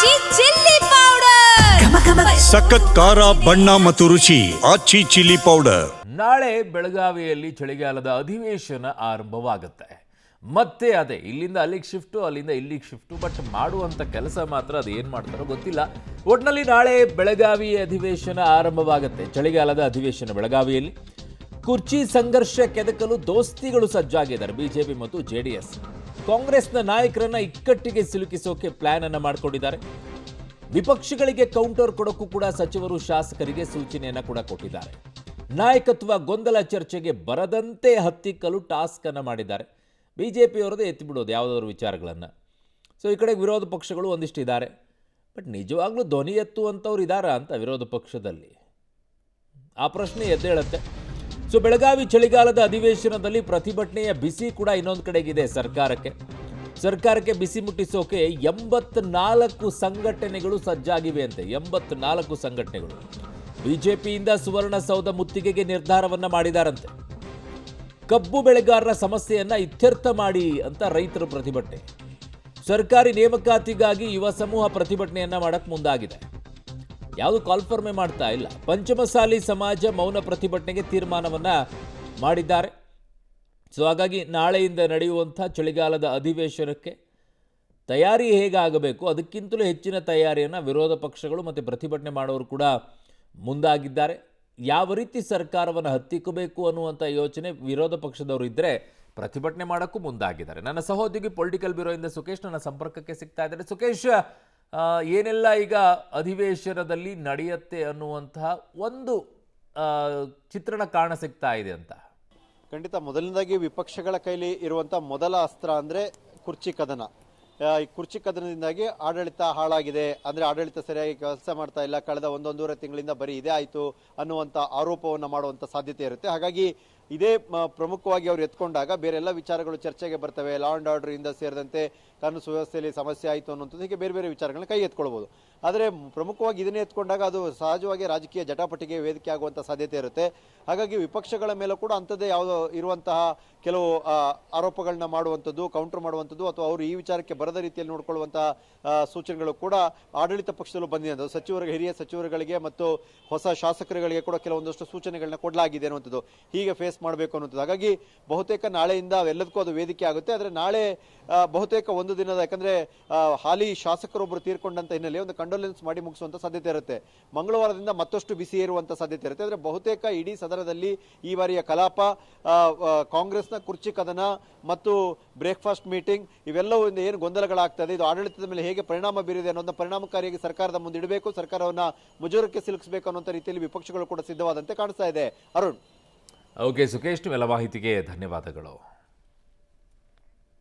ಆಚಿ chilli powder ಸಖತ್ ಖಾರ ಬಣ್ಣ ಮತ್ತು ರುಚಿ ಆಚಿ ಚಿಲ್ಲಿ ಪೌಡರ್. ನಾಳೆ ಬೆಳಗಾವಿಯಲ್ಲಿ ಚಳಿಗಾಲದ ಅಧಿವೇಶನ ಆರಂಭವಾಗುತ್ತೆ. ಮತ್ತೆ ಅದೇ ಇಲ್ಲಿಂದ ಅಲ್ಲಿಗೆ ಶಿಫ್ಟು, ಅಲ್ಲಿಂದ ಇಲ್ಲಿಗೆ ಶಿಫ್ಟು. ಬಟ್ ಮಾಡುವಂಥ ಕೆಲಸ ಮಾತ್ರ ಅದು ಏನು ಮಾಡ್ತಾರೋ ಗೊತ್ತಿಲ್ಲ. ಒಟ್ಟಿನಲ್ಲಿ ನಾಳೆ ಬೆಳಗಾವಿ ಅಧಿವೇಶನ ಆರಂಭವಾಗುತ್ತೆ. ಚಳಿಗಾಲದ ಅಧಿವೇಶನ ಬೆಳಗಾವಿಯಲ್ಲಿ ಕುರ್ಚಿ ಸಂಘರ್ಷ ಕೆದಕಲು ದೋಸ್ತಿಗಳು ಸಜ್ಜಾಗಿದ್ದಾರೆ. ಬಿಜೆಪಿ ಮತ್ತು ಜೆಡಿಎಸ್ ಕಾಂಗ್ರೆಸ್ನ ನಾಯಕರನ್ನ ಇಕ್ಕಟ್ಟಿಗೆ ಸಿಲುಕಿಸೋಕೆ ಪ್ಲಾನ್ ಅನ್ನು ಮಾಡಿಕೊಂಡಿದ್ದಾರೆ. ವಿಪಕ್ಷಗಳಿಗೆ ಕೌಂಟರ್ ಕೊಡೋಕ್ಕೂ ಕೂಡ ಸಚಿವರು ಶಾಸಕರಿಗೆ ಸೂಚನೆಯನ್ನ ಕೂಡ ಕೊಟ್ಟಿದ್ದಾರೆ. ನಾಯಕತ್ವ ಗೊಂದಲ ಚರ್ಚೆಗೆ ಬರದಂತೆ ಹತ್ತಿಕ್ಕಲು ಟಾಸ್ಕ್ ಅನ್ನು ಮಾಡಿದ್ದಾರೆ. ಬಿಜೆಪಿಯವರದೇ ಎತ್ತಿಬಿಡೋದು ಯಾವುದಾದ್ರು ವಿಚಾರಗಳನ್ನು. ಸೊ ಈ ಕಡೆ ವಿರೋಧ ಪಕ್ಷಗಳು ಒಂದಿಷ್ಟು ಇದ್ದಾರೆ. ಬಟ್ ನಿಜವಾಗ್ಲೂ ಧ್ವನಿ ಎತ್ತುವಂಥವ್ರು ಇದ್ದಾರಾ ಅಂತ ವಿರೋಧ ಪಕ್ಷದಲ್ಲಿ ಆ ಪ್ರಶ್ನೆ ಎದ್ದೇಳುತ್ತೆ. ಸೊ ಬೆಳಗಾವಿ ಚಳಿಗಾಲದ ಅಧಿವೇಶನದಲ್ಲಿ ಪ್ರತಿಭಟನೆಯ ಬಿಸಿ ಕೂಡ ಇನ್ನೊಂದು ಕಡೆಗಿದೆ. ಸರ್ಕಾರಕ್ಕೆ ಬಿಸಿ ಮುಟ್ಟಿಸೋಕೆ 84 ಸಂಘಟನೆಗಳು ಸಜ್ಜಾಗಿವೆ ಅಂತೆ. 84 ಸಂಘಟನೆಗಳು ಬಿಜೆಪಿಯಿಂದ ಸುವರ್ಣಸೌಧ ಮುತ್ತಿಗೆಗೆ ನಿರ್ಧಾರವನ್ನ ಮಾಡಿದಾರಂತೆ. ಕಬ್ಬು ಬೆಳೆಗಾರರ ಸಮಸ್ಯೆಯನ್ನ ಇತ್ಯರ್ಥ ಮಾಡಿ ಅಂತ ರೈತರು ಪ್ರತಿಭಟನೆ. ಸರ್ಕಾರಿ ನೇಮಕಾತಿಗಾಗಿ ಯುವ ಸಮೂಹ ಪ್ರತಿಭಟನೆಯನ್ನ ಮಾಡಕ್ ಮುಂದಾಗಿದೆ. ಯಾವುದು ಕಾಲ್ಫರ್ಮೆ ಮಾಡ್ತಾ ಇಲ್ಲ. ಪಂಚಮಸಾಲಿ ಸಮಾಜ ಮೌನ ಪ್ರತಿಭಟನೆಗೆ ತೀರ್ಮಾನವನ್ನ ಮಾಡಿದ್ದಾರೆ. ಸೊ ಹಾಗಾಗಿ ನಾಳೆಯಿಂದ ನಡೆಯುವಂಥ ಚಳಿಗಾಲದ ಅಧಿವೇಶನಕ್ಕೆ ತಯಾರಿ ಹೇಗಾಗಬೇಕು ಅದಕ್ಕಿಂತಲೂ ಹೆಚ್ಚಿನ ತಯಾರಿಯನ್ನು ವಿರೋಧ ಪಕ್ಷಗಳು ಮತ್ತು ಪ್ರತಿಭಟನೆ ಮಾಡೋರು ಕೂಡ ಮುಂದಾಗಿದ್ದಾರೆ. ಯಾವ ರೀತಿ ಸರ್ಕಾರವನ್ನು ಹತ್ತಿಕ್ಕಬೇಕು ಅನ್ನುವಂಥ ಯೋಚನೆ ವಿರೋಧ ಪಕ್ಷದವರು ಇದ್ದರೆ ಪ್ರತಿಭಟನೆ ಮಾಡೋಕ್ಕೂ ಮುಂದಾಗಿದ್ದಾರೆ. ನನ್ನ ಸಹೋದ್ಯೋಗಿ ಪೊಲಿಟಿಕಲ್ ಬ್ಯೂರೋಯಿಂದ ಸುಖೇಶ್ ನನ್ನ ಸಂಪರ್ಕಕ್ಕೆ ಸಿಗ್ತಾ ಇದ್ದಾರೆ. ಸುಖೇಶ್, ಏನೆಲ್ಲ ಈಗ ಅಧಿವೇಶನದಲ್ಲಿ ನಡೆಯುತ್ತೆ ಅನ್ನುವಂತಹ ಒಂದು ಚಿತ್ರಣ ಕಾಣ ಸಿಗ್ತಾ ಇದೆ ಅಂತ? ಖಂಡಿತ. ಮೊದಲನೇದಾಗಿ ವಿಪಕ್ಷಗಳ ಕೈಲಿ ಇರುವಂಥ ಮೊದಲ ಅಸ್ತ್ರ ಅಂದರೆ ಕುರ್ಚಿ ಕದನ. ಈ ಕುರ್ಚಿ ಕದನದಿಂದಾಗಿ ಆಡಳಿತ ಹಾಳಾಗಿದೆ, ಅಂದರೆ ಆಡಳಿತ ಸರಿಯಾಗಿ ಕೆಲಸ ಮಾಡ್ತಾ ಇಲ್ಲ, ಕಳೆದ ಒಂದೂವರೆ ತಿಂಗಳಿಂದ ಬರೀ ಇದೇ ಆಯಿತು ಅನ್ನುವಂಥ ಆರೋಪವನ್ನು ಮಾಡುವಂಥ ಸಾಧ್ಯತೆ ಇರುತ್ತೆ. ಹಾಗಾಗಿ ಇದೇ ಪ್ರಮುಖವಾಗಿ ಅವರು ಎತ್ಕೊಂಡಾಗ ಬೇರೆಲ್ಲ ವಿಚಾರಗಳು ಚರ್ಚೆಗೆ ಬರ್ತವೆ. ಲಾ ಆ್ಯಂಡ್ ಆರ್ಡರ್ ಇಂದ ಸೇರಿದಂತೆ ಕಾನೂನು ಸುವ್ಯವಸ್ಥೆಯಲ್ಲಿ ಸಮಸ್ಯೆ ಆಯಿತು ಅನ್ನೋಂಥದ್ದು, ಹೀಗೆ ಬೇರೆ ಬೇರೆ ವಿಚಾರಗಳನ್ನ ಕೈ ಎತ್ಕೊಳ್ಬೋದು. ಆದರೆ ಪ್ರಮುಖವಾಗಿ ಇದನ್ನೇ ಎತ್ಕೊಂಡಾಗ ಅದು ಸಹಜವಾಗಿ ರಾಜಕೀಯ ಜಟಾಪಟಿಗೆ ವೇದಿಕೆ ಆಗುವಂಥ ಸಾಧ್ಯತೆ ಇರುತ್ತೆ. ಹಾಗಾಗಿ ವಿಪಕ್ಷಗಳ ಮೇಲೂ ಕೂಡ ಅಂಥದ್ದೇ ಯಾವುದೋ ಇರುವಂತಹ ಕೆಲವು ಆರೋಪಗಳನ್ನ ಮಾಡುವಂಥದ್ದು, ಕೌಂಟರ್ ಮಾಡುವಂಥದ್ದು, ಅಥವಾ ಅವರು ಈ ವಿಚಾರಕ್ಕೆ ಬರದ ರೀತಿಯಲ್ಲಿ ನೋಡ್ಕೊಳ್ಳುವಂತಹ ಸೂಚನೆಗಳು ಕೂಡ ಆಡಳಿತ ಪಕ್ಷದಲ್ಲೂ ಬಂದಿದೆ. ಸಚಿವರಿಗೆ, ಹಿರಿಯ ಸಚಿವರುಗಳಿಗೆ ಮತ್ತು ಹೊಸ ಶಾಸಕರುಗಳಿಗೆ ಕೂಡ ಕೆಲವೊಂದಷ್ಟು ಸೂಚನೆಗಳನ್ನ ಕೊಡಲಾಗಿದೆ ಅನ್ನುವಂಥದ್ದು, ಹೀಗೆ ಫೇಸ್ ಮಾಡಬೇಕು ಅನ್ನುವಂಥದ್ದು. ಹಾಗಾಗಿ ಬಹುತೇಕ ನಾಳೆಯಿಂದ ಅವೆಲ್ಲದಕ್ಕೂ ಅದು ವೇದಿಕೆ ಆಗುತ್ತೆ. ಆದರೆ ನಾಳೆ ಬಹುತೇಕ ಒಂದು ದಿನದ, ಯಾಕಂದ್ರೆ ಹಾಲಿ ಶಾಸಕರೊಬ್ಬರು ತೀರ್ಕೊಂಡಂತ ಹಿನ್ನೆಲೆ ಒಂದು ಕಂಡೋಲೆನ್ಸ್ ಮಾಡಿ ಮುಗಿಸುವಂತ ಸಾಧ್ಯತೆ ಇರುತ್ತೆ. ಮಂಗಳವಾರದಿಂದ ಮತ್ತಷ್ಟು ಬಿಸಿ ಏರುವಂತ ಸಾಧ್ಯತೆ ಇರುತ್ತೆ. ಆದರೆ ಬಹುತೇಕ ಇಡೀ ಸದನದಲ್ಲಿ ಈ ಬಾರಿಯ ಕಲಾಪ ಕಾಂಗ್ರೆಸ್ನ ಕುರ್ಚಿ ಕದನ ಮತ್ತು ಬ್ರೇಕ್ಫಾಸ್ಟ್ ಮೀಟಿಂಗ್ ಇವೆಲ್ಲವೂ ಏನು ಗೊಂದಲಗಳಾಗ್ತದೆ, ಇದು ಆಡಳಿತದ ಮೇಲೆ ಹೇಗೆ ಪರಿಣಾಮ ಬೀರಿದೆ ಅನ್ನೋದನ್ನ ಪರಿಣಾಮಕಾರಿಯಾಗಿ ಸರ್ಕಾರದ ಮುಂದೆ ಇಡಬೇಕು, ಸರ್ಕಾರವನ್ನ ಮುಜುಗರಕ್ಕೆ ಸಿಲುಕಿಸಬೇಕು ಅನ್ನೋ ರೀತಿಯಲ್ಲಿ ವಿಪಕ್ಷಗಳು ಕೂಡ ಸಿದ್ಧವಾದಂತೆ ಕಾಣಿಸ್ತಾ ಇದೆ. ಅರುಣ್. ಓಕೆ ಸುಖೇಶ್, ಎಲ್ಲ ಮಾಹಿತಿಗೆ ಧನ್ಯವಾದಗಳು.